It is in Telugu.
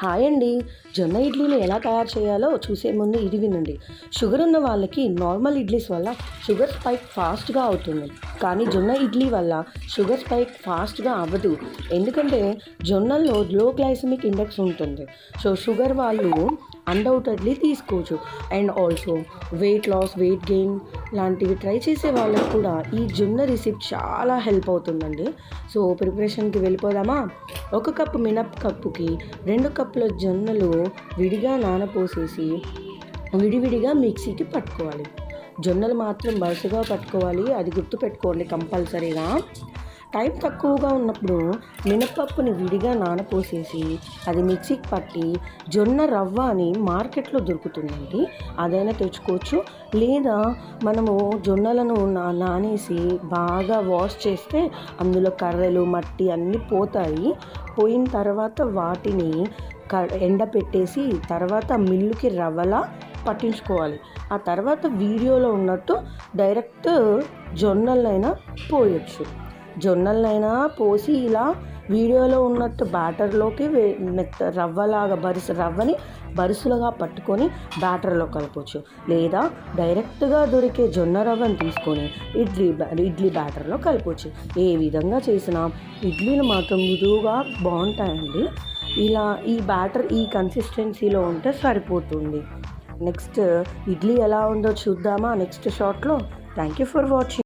హాయ్ అండి. జొన్న ఇడ్లీని ఎలా తయారు చేయాలో చూసే ముందు ఇది వినండి. షుగర్ ఉన్న వాళ్ళకి నార్మల్ ఇడ్లీస్ వల్ల షుగర్ స్పైక్ ఫాస్ట్గా అవుతుంది. కానీ జొన్న ఇడ్లీ వల్ల షుగర్ స్పైక్ ఫాస్ట్గా అవ్వదు. ఎందుకంటే జొన్నల్లో లో గ్లైసమిక్ ఇండెక్స్ ఉంటుంది. సో షుగర్ వాళ్ళు అన్డౌటెడ్లీ తీసుకోవచ్చు. And also weight loss, weight gain లాంటివి ట్రై చేసే వాళ్ళకి కూడా ఈ జొన్న రెసిపీ చాలా హెల్ప్ అవుతుందండి. సో ప్రిపరేషన్కి వెళ్ళిపోదామా? 1 కప్పు మినపప్పుకి 2 కప్పుల జొన్నలు విడిగా నానపోసేసి విడివిడిగా మిక్సీకి పట్టుకోవాలి. జొన్నలు మాత్రం వరుసగా పట్టుకోవాలి, అది గుర్తుపెట్టుకోండి కంపల్సరీగా. టైం తక్కువగా ఉన్నప్పుడు మినపప్పుని విడిగా నానపోసేసి అది మిక్సీకి పట్టి జొన్న రవ్వ అని మార్కెట్లో దొరుకుతుందండి, అదైనా తెచ్చుకోవచ్చు. లేదా మనము జొన్నలను నానేసి బాగా వాష్ చేస్తే అందులో కర్రలు, మట్టి అన్నీ పోతాయి. పోయిన తర్వాత వాటిని ఎండపెట్టేసి తర్వాత మిల్లుకి రవ్వలా పట్టించుకోవాలి. ఆ తర్వాత వీడియోలో ఉన్నట్టు డైరెక్ట్ జొన్నలైనా పోయొచ్చు. జొన్నలైనా పోసి ఇలా వీడియోలో ఉన్నట్టు బ్యాటర్లోకి రవ్వని బరుసులుగా పట్టుకొని బ్యాటర్లో కలపవచ్చు. లేదా డైరెక్ట్గా దొరికే జొన్న రవ్వని తీసుకొని ఇడ్లీ బ్యాటర్లో కలపవచ్చు. ఏ విధంగా చేసినా ఇడ్లీలు మాత్రం మృదువుగా బాగుంటాయండి. ఇలా ఈ బ్యాటర్ ఈ కన్సిస్టెన్సీలో ఉంటే సరిపోతుంది. నెక్స్ట్ ఇడ్లీ ఎలా ఉందో చూద్దామా నెక్స్ట్ షాట్లో. Thank you for watching.